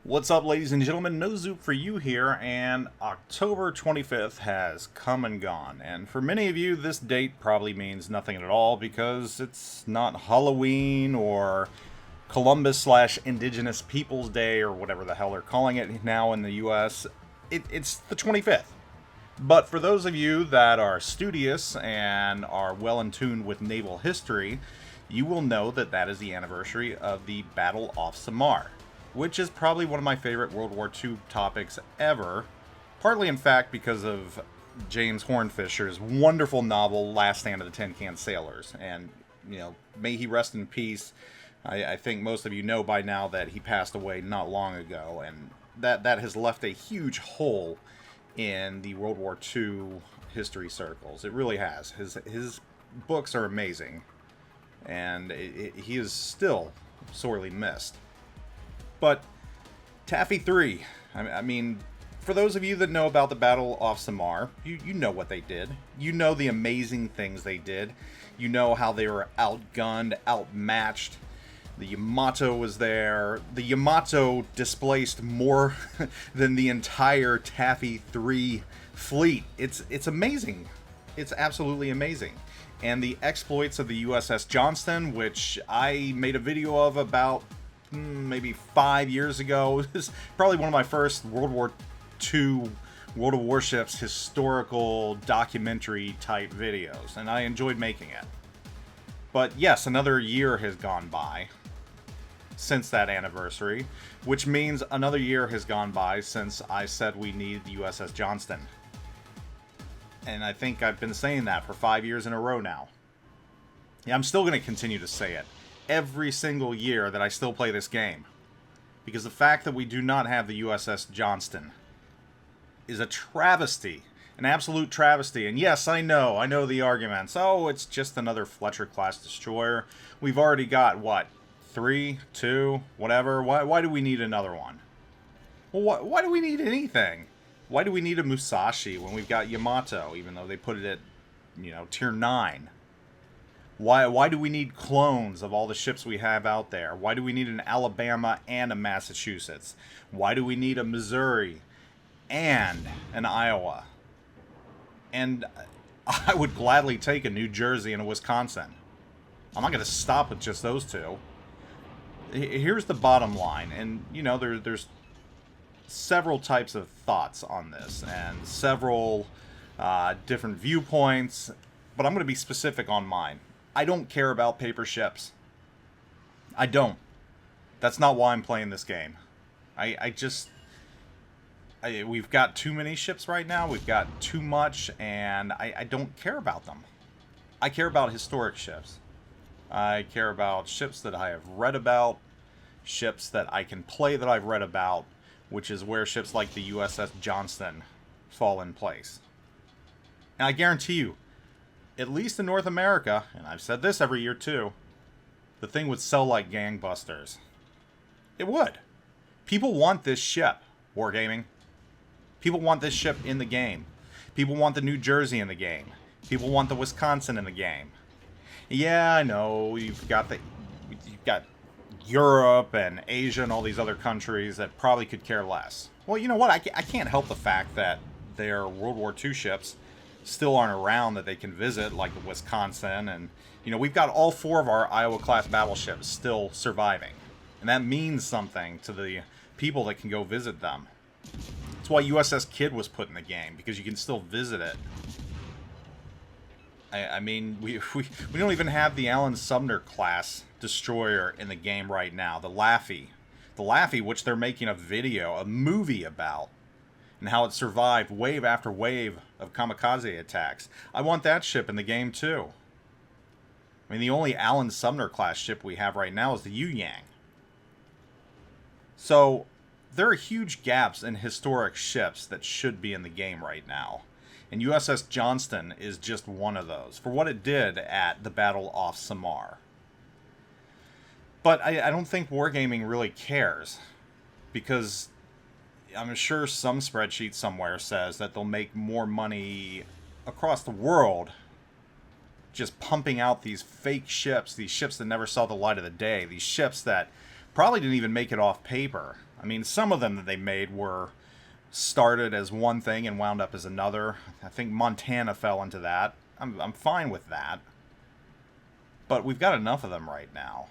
What's up, ladies and gentlemen? NoZoupForYou here, and October 25th has come and gone. And for many of you, this date probably means nothing at all because it's not Halloween or Columbus/Indigenous Peoples Day or whatever the hell they're calling it now in the US. It's the 25th. But for those of you that are studious and are well in tune with naval history, you will know that that is the anniversary of the Battle off Samar, which is probably one of my favorite World War II topics ever, partly in fact because of James Hornfisher's wonderful novel, Last Stand of the Tin Can Sailors. And, may he rest in peace. I think most of you know by now that he passed away not long ago, and that has left a huge hole in the World War II history circles. It really has. His books are amazing, and he is still sorely missed. But Taffy 3, I mean, for those of you that know about the Battle off Samar, you know what they did. You know the amazing things they did. You know how they were outgunned, outmatched. The Yamato was there. The Yamato displaced more than the entire Taffy 3 fleet. It's amazing. It's absolutely amazing. And the exploits of the USS Johnston, which I made a video of about maybe 5 years ago. This is probably one of my first World War II, World of Warships historical documentary type videos, and I enjoyed making it. But yes, another year has gone by since that anniversary, which means another year has gone by since I said we need the USS Johnston. And I think I've been saying that for 5 years in a row now. Yeah, I'm still going to continue to say it every single year that I still play this game, because the fact that we do not have the USS Johnston is a travesty, an absolute travesty. And yes, I know the arguments. Oh, it's just another Fletcher class destroyer. We've already got what, 3, 2, whatever. Why do we need another one? Well, why do we need anything? Why do we need a Musashi when we've got Yamato, even though they put it at tier 9? Why do we need clones of all the ships we have out there? Why do we need an Alabama and a Massachusetts? Why do we need a Missouri and an Iowa? And I would gladly take a New Jersey and a Wisconsin. I'm not going to stop with just those two. Here's the bottom line, and there's several types of thoughts on this and several different viewpoints, but I'm going to be specific on mine. I don't care about paper ships. I don't. That's not why I'm playing this game. We've got too many ships right now. We've got too much, and I don't care about them. I care about historic ships. I care about ships that I have read about, ships that I can play that I've read about, which is where ships like the USS Johnston fall in place. And I guarantee you, at least in North America, and I've said this every year too, the thing would sell like gangbusters. It would. People want this ship, Wargaming. People want this ship in the game. People want the New Jersey in the game. People want the Wisconsin in the game. Yeah, I know, you've got Europe and Asia and all these other countries that probably could care less. Well, you know what? I can't help the fact that their World War II ships still aren't around that they can visit, like the Wisconsin, and we've got all 4 of our Iowa-class battleships still surviving, and that means something to the people that can go visit them. That's why USS Kidd was put in the game, because you can still visit it. I mean, we don't even have the Alan Sumner class destroyer in the game right now, the Laffey, which they're making a movie about, and how it survived wave after wave of kamikaze attacks. I want that ship in the game too. I mean, the only Alan Sumner class ship we have right now is the Yu Yang. So there are huge gaps in historic ships that should be in the game right now. And USS Johnston is just one of those, for what it did at the Battle off Samar. But I don't think Wargaming really cares, because I'm sure some spreadsheet somewhere says that they'll make more money across the world just pumping out these fake ships, these ships that never saw the light of the day, these ships that probably didn't even make it off paper. I mean, some of them that they made were started as one thing and wound up as another. I think Montana fell into that. I'm fine with that. But we've got enough of them right now.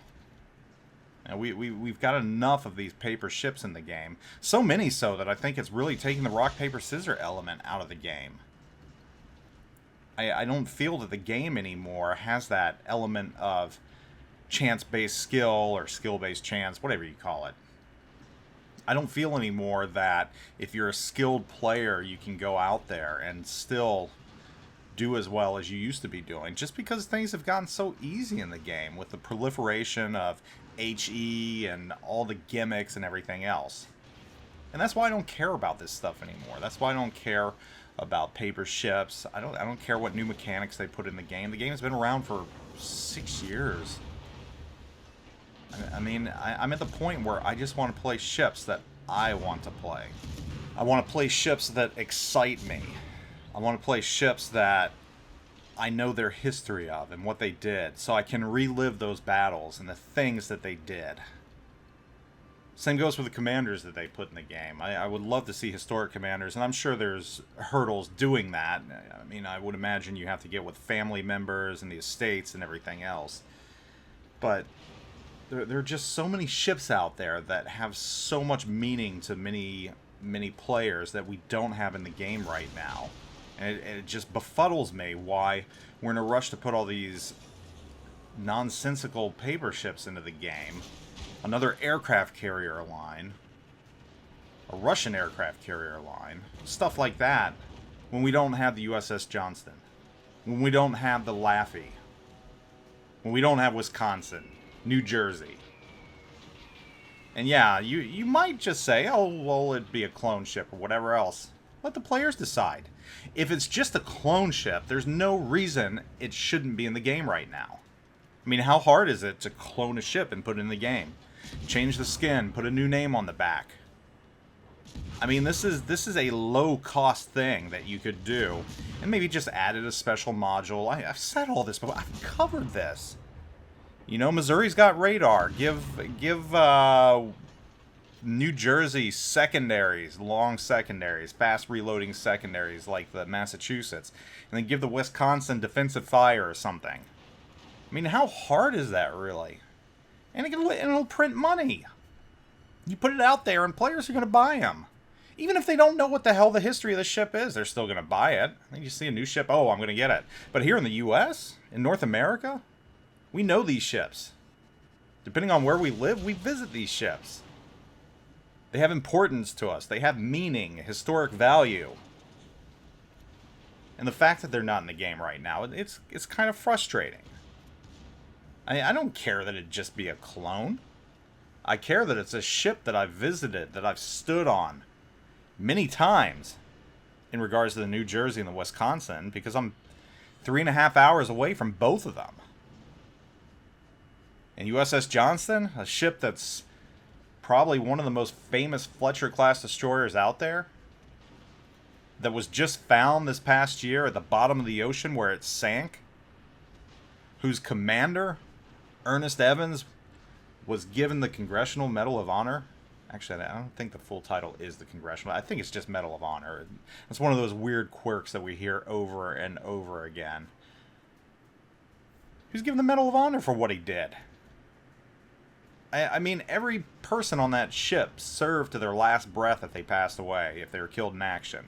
And we've got enough of these paper ships in the game. So many so that I think it's really taking the rock, paper, scissors element out of the game. I don't feel that the game anymore has that element of chance-based skill or skill-based chance, whatever you call it. I don't feel anymore that if you're a skilled player, you can go out there and still do as well as you used to be doing, just because things have gotten so easy in the game with the proliferation of HE and all the gimmicks and everything else. And that's why I don't care about this stuff anymore. That's why I don't care about paper ships. I don't care what new mechanics they put in the game. The game's been around for 6 years. I mean, I'm at the point where I just want to play ships that I want to play. I want to play ships that excite me. I want to play ships that I know their history of and what they did, so I can relive those battles and the things that they did. Same goes for the commanders that they put in the game. I would love to see historic commanders, and I'm sure there's hurdles doing that. I mean, I would imagine you have to get with family members and the estates and everything else. But there are just so many ships out there that have so much meaning to many players that we don't have in the game right now. And it just befuddles me why we're in a rush to put all these nonsensical paper ships into the game. Another aircraft carrier line. A Russian aircraft carrier line. Stuff like that. When we don't have the USS Johnston. When we don't have the Laffey. When we don't have Wisconsin. New Jersey. And yeah, you might just say, oh, well, it'd be a clone ship or whatever else. Let the players decide. If it's just a clone ship, there's no reason it shouldn't be in the game right now. I mean, how hard is it to clone a ship and put it in the game? Change the skin, put a new name on the back. I mean, this is a low-cost thing that you could do. And maybe just added a special module. I've said all this before. I've covered this. You know, Missouri's got radar. Give New Jersey secondaries, long secondaries, fast reloading secondaries like the Massachusetts. And then give the Wisconsin defensive fire or something. I mean, how hard is that really? And it'll print money. You put it out there and players are going to buy them. Even if they don't know what the hell the history of the ship is, they're still going to buy it. You see a new ship, oh, I'm going to get it. But here in the U.S., in North America, we know these ships. Depending on where we live, we visit these ships. They have importance to us. They have meaning, historic value. And the fact that they're not in the game right now, it's kind of frustrating. I don't care that it just be a clone. I care that it's a ship that I've visited, that I've stood on many times in regards to the New Jersey and the Wisconsin, because I'm 3.5 hours away from both of them. And USS Johnston, a ship that's probably one of the most famous Fletcher-class destroyers out there, that was just found this past year at the bottom of the ocean where it sank, whose commander, Ernest Evans, was given the Congressional Medal of Honor. Actually, I don't think the full title is the Congressional. I think it's just Medal of Honor. It's one of those weird quirks that we hear over and over again. He was given the Medal of Honor for what he did. I mean, every person on that ship served to their last breath if they passed away, if they were killed in action.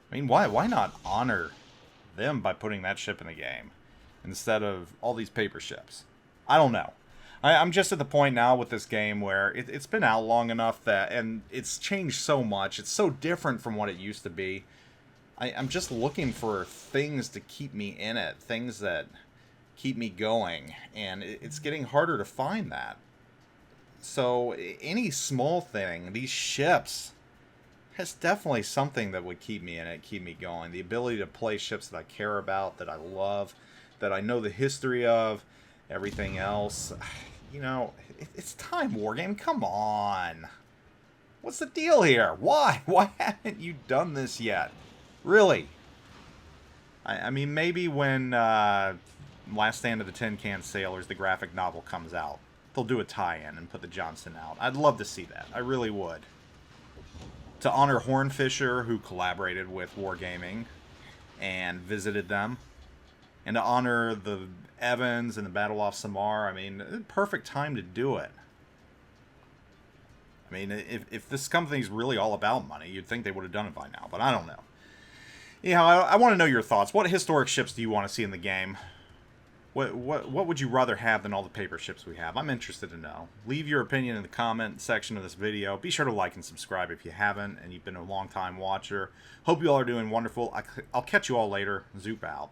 I mean, why not honor them by putting that ship in the game instead of all these paper ships? I don't know. I'm just at the point now with this game where it's been out long enough that, and it's changed so much. It's so different from what it used to be. I'm just looking for things to keep me in it, things that keep me going, and it's getting harder to find that. So any small thing, these ships, has definitely something that would keep me in it, keep me going. The ability to play ships that I care about, that I love, that I know the history of, everything else. You know, it's time, Wargame. Come on. What's the deal here? Why? Why haven't you done this yet? Really? I mean, maybe when Last Stand of the Tin Can Sailors, the graphic novel, comes out. they'll do a tie-in and put the Johnston out. I'd love to see that. I really would. To honor Hornfisher, who collaborated with Wargaming and visited them. And to honor the Evans and the Battle off Samar, I mean, perfect time to do it. I mean, if this company's really all about money, you'd think they would have done it by now, but I don't know. Yeah, I want to know your thoughts. What historic ships do you want to see in the game? What would you rather have than all the paper ships we have? I'm interested to know. Leave your opinion in the comment section of this video. Be sure to like and subscribe if you haven't and you've been a long-time watcher. Hope you all are doing wonderful. I'll catch you all later. Zoop out.